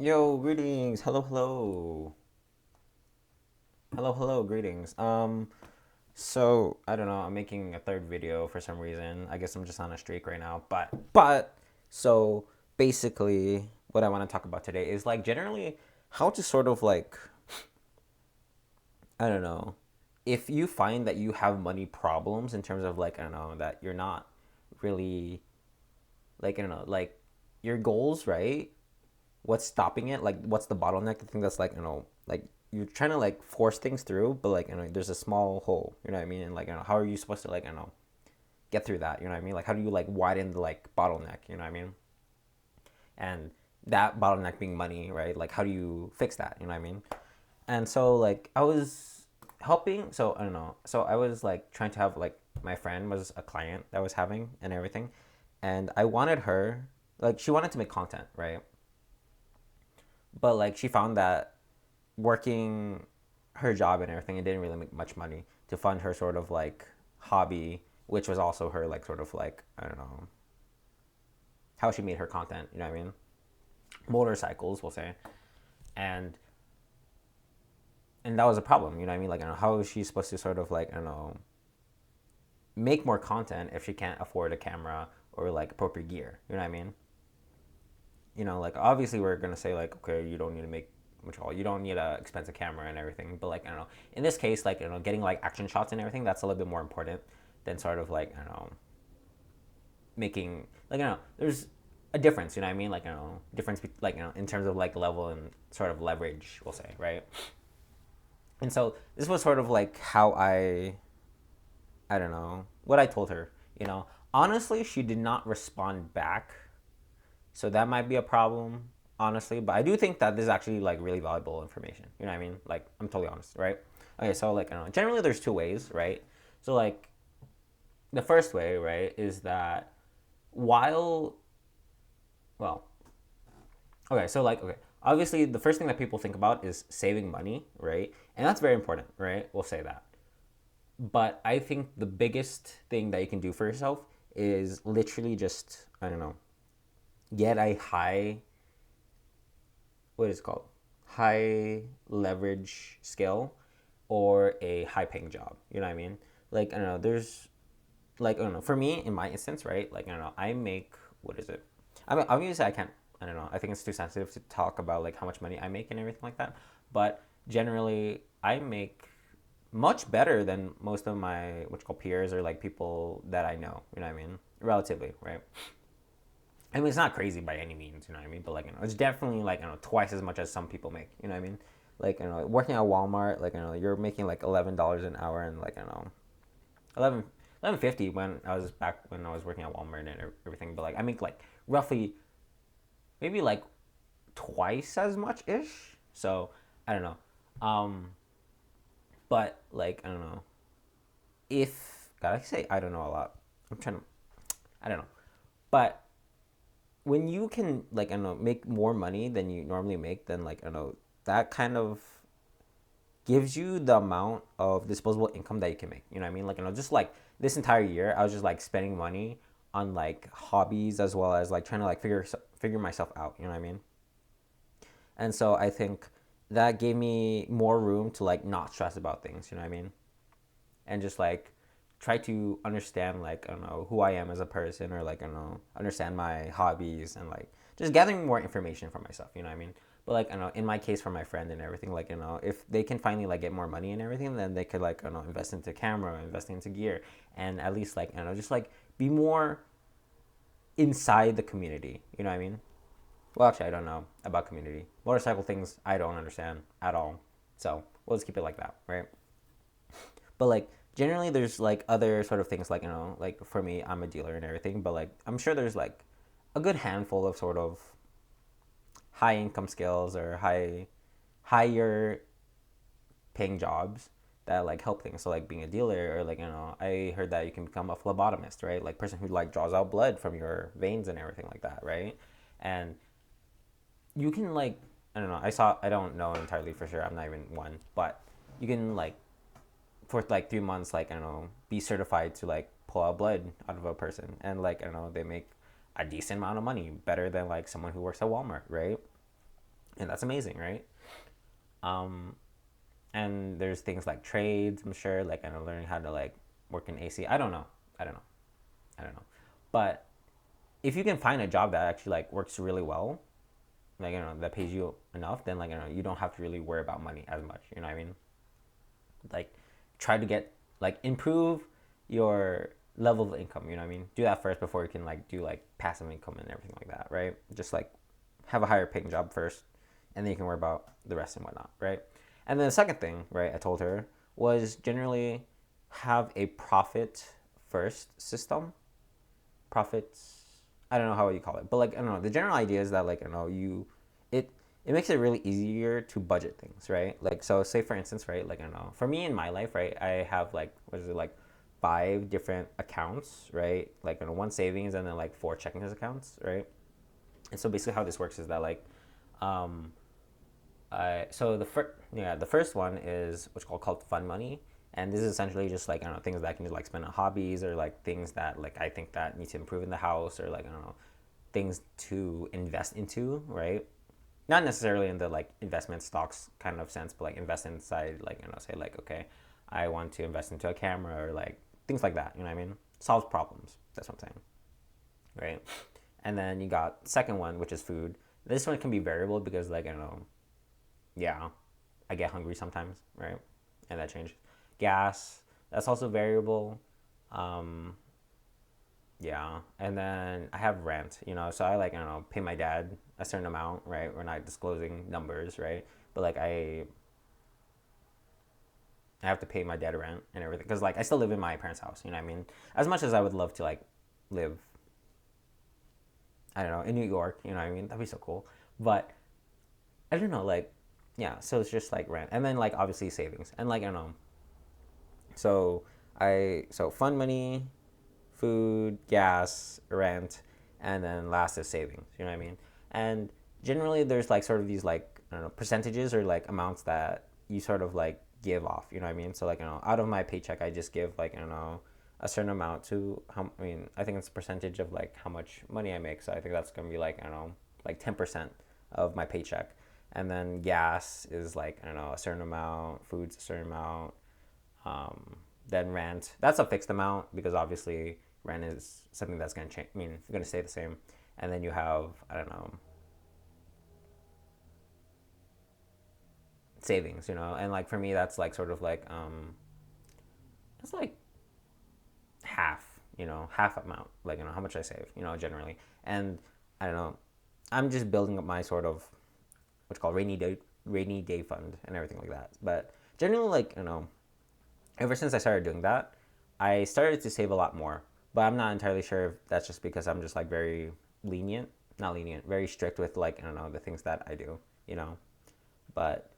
Yo, greetings. Hello, hello. Hello, hello, greetings. So I don't know, I'm making a third video for some reason. I guess I'm just on a streak right now. So basically what I want to talk about today is like generally how to sort of like I don't know, if you find that you have money problems in terms of like I don't know, that you're not really like I don't know, like your goals, right? What's stopping it? Like, what's the bottleneck? The thing that's like, like you're trying to like force things through, but like, there's a small hole. You know what I mean? And like, how are you supposed to like, get through that? You know what I mean? Like, how do you like widen the like bottleneck? You know what I mean? And that bottleneck being money, right? Like, how do you fix that? You know what I mean? And so like, I was helping. So I don't know. So I was like trying to have like my friend was a client that I was having and everything, and I wanted her like she wanted to make content, right? But like she found that working her job and everything, it didn't really make much money to fund her sort of like hobby, which was also her like sort of like I don't know how she made her content. You know what I mean? Motorcycles, we'll say, and and that was a problem. You know what I mean? Like I don't know how is she supposed to sort of like I don't know make more content if she can't afford a camera or like appropriate gear. You know what I mean? Like obviously we're gonna say like okay, you don't need to make much all you don't need a expensive camera and everything, but like I don't know, in this case like getting like action shots and everything, that's a little bit more important than sort of like I don't know making like I don't know there's a difference. You know what I mean? Like I don't know difference like in terms of like level and sort of leverage, we'll say, right? And so this was sort of like how I don't know what I told her. Honestly, she did not respond back. So that might be a problem, honestly. But I do think that this is actually like really valuable information. You know what I mean? Like I'm totally honest, right? Okay, so like I don't know. Generally, there's two ways, right? So like the first way, right, is that while well, okay, so like okay, obviously the first thing that people think about is saving money, right? And that's very important, right? We'll say that. But I think the biggest thing that you can do for yourself is literally just I don't know, get a high what is it called? High leverage skill or a high paying job. You know what I mean? Like I don't know, there's like I don't know, for me in my instance, right? Like I don't know, I make what is it? I mean obviously I don't know, I think it's too sensitive to talk about like how much money I make and everything like that. But generally I make much better than most of my what you call peers or like people that I know, you know what I mean? Relatively, right? I mean, it's not crazy by any means, you know what I mean? But like, it's definitely like twice as much as some people make. You know what I mean? Like, working at Walmart, like, you're making like $11 an hour, and like, 11.50 when I was back when I was working at Walmart and everything. But like, I make like roughly maybe like twice as much ish. So I don't know. Um, but like, I don't know if God, I say I don't know a lot. I'm trying to, I don't know, but when you can like I don't know make more money than you normally make, then like I don't know that kind of gives you the amount of disposable income that you can make. You know what I mean? Like just like this entire year, I was just like spending money on like hobbies as well as like trying to like figure myself out. You know what I mean? And so I think that gave me more room to like not stress about things. You know what I mean? And just like try to understand like I don't know who I am as a person or like I don't know understand my hobbies and like just gathering more information for myself. You know what I mean? But like I don't know in my case for my friend and everything like if they can finally like get more money and everything, then they could like I don't know invest into camera, invest into gear, and at least like I don't know just like be more inside the community. You know what I mean? Well, actually, I don't know about community motorcycle things. I don't understand at all. So we'll just keep it like that, right? But like generally there's like other sort of things like like for me I'm a dealer and everything, but like I'm sure there's like a good handful of sort of high income skills or higher paying jobs that like help things. So like being a dealer or like I heard that you can become a phlebotomist, right? Like person who like draws out blood from your veins and everything like that, right? And you can like I don't know entirely for sure, I'm not even one, but you can like for like 3 months, like I don't know, be certified to like pull out blood out of a person, and like I don't know, they make a decent amount of money, better than like someone who works at Walmart, right? and that's amazing, right? Um, and there's things like trades, I'm sure, like, I know, learning how to like work in AC. I don't know. I don't know. I don't know. But if you can find a job that actually like works really well, like, that pays you enough, then, like, you don't have to really worry about money as much. You know what I mean? Like, try to get, like, improve your level of income. You know what I mean? Do that first before you can like do like passive income and everything like that, right? Just like have a higher paying job first, and then you can worry about the rest and whatnot, right? And then the second thing, right, I told her was generally have a profit first system. Profits. I don't know how you call it, but like, I don't know. The general idea is that, like, it it makes it really easier to budget things, right? Like, so say for instance, right, like, I don't know. For me in my life, right, I have like, what is it, like, five different accounts, right? Like, one savings and then like four checking accounts, right? And so basically how this works is that, like, um, so the first one is what's called fun money, and this is essentially just like, I don't know, things that I can just like spend on hobbies, or like things that like I think that need to improve in the house, or like, I don't know, things to invest into, right? Not necessarily in the like investment stocks kind of sense, but like invest inside, like, say like, okay, I want to invest into a camera, or like things like that. You know what I mean? Solves problems. That's what I'm saying, right? And then you got second one, which is food. This one can be variable because, like, I don't know, yeah, I get hungry sometimes, right? And that changes. Gas, that's also variable. Um, yeah, and then I have rent, so I, like, I don't know, pay my dad a certain amount, right? We're not disclosing numbers, right? But like, I have to pay my dad rent and everything because, like, I still live in my parents' house. You know what I mean? As much as I would love to like live, I don't know, in New York. You know what I mean? That'd be so cool. But I don't know, like, yeah. So it's just like rent, and then like obviously savings, and like, I don't know. So fund money, food, gas, rent, and then last is savings. You know what I mean? And generally, there's like sort of these, like, I don't know, percentages or like amounts that you sort of like give off. You know what I mean? So, like, out of my paycheck, I just give, like, I don't know, a certain amount to how. I mean, I think it's a percentage of like how much money I make. So I think that's gonna be like, I don't know, like 10% of my paycheck. And then gas is like, I don't know, a certain amount. Food's a certain amount. um, then rent, that's a fixed amount because obviously rent is something that's going to change. I mean, going to stay the same. And then you have, I don't know, savings, and like for me, that's like sort of like, it's like half, half amount, like, how much I save, generally. And I don't know, I'm just building up my sort of what's called rainy day fund and everything like that. But generally, like, ever since I started doing that, I started to save a lot more. But I'm not entirely sure if that's just because I'm just like very lenient, not lenient, very strict with, like, I don't know, the things that I do, you know. But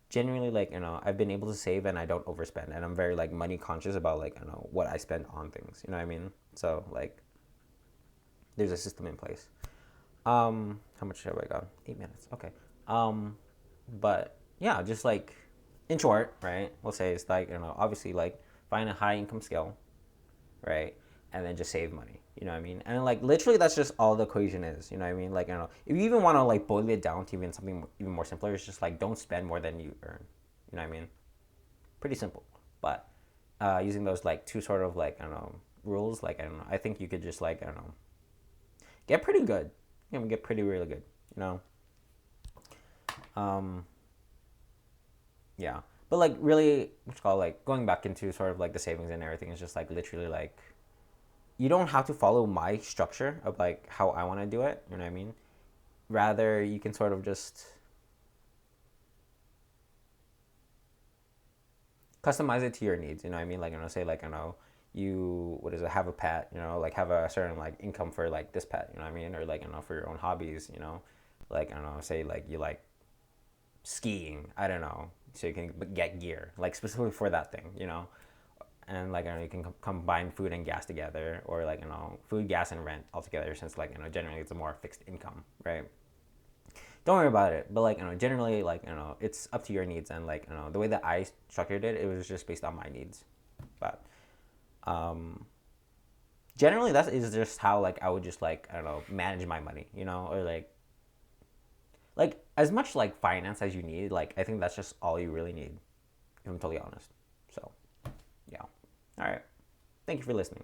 genuinely, like, I've been able to save and I don't overspend, and I'm very like money conscious about, like, I don't know, what I spend on things. You know what I mean? So like, there's a system in place. How much have I got? 8 minutes. Okay. Um, but yeah, just like in short, right? We'll say it's like, obviously, like, find a high income skill, right? And then just save money. You know what I mean? And like literally, that's just all the equation is. You know what I mean? Like, I don't know, if you even want to like boil it down to even something even more simpler, it's just like don't spend more than you earn. You know what I mean? Pretty simple. But using those like two sort of like, I don't know, rules, like, I don't know, I think you could just like, I don't know, get pretty good. Get pretty really good. You know. Um, yeah. But like really, what's called, like, going back into sort of like the savings and everything is just like literally like you don't have to follow my structure of like how I want to do it. You know what I mean? Rather, you can sort of just customize it to your needs. You know what I mean? Like, say like, you, what is it, have a pet. Like, have a certain like income for like this pet. You know what I mean? Or like, for your own hobbies. Like, I don't know, say like you like skiing. I don't know. So you can get gear like specifically for that thing. And like, I don't know, you can combine food and gas together, or like, food, gas, and rent all together, since like, generally it's a more fixed income, right? Don't worry about it. But like, generally, like, it's up to your needs, and like, the way that I structured it, it was just based on my needs. But um, generally, that is just how like I would just like, I don't know, manage my money, or like like as much like finance as you need. Like I think that's just all you really need, if I'm totally honest. So yeah. All right. Thank you for listening.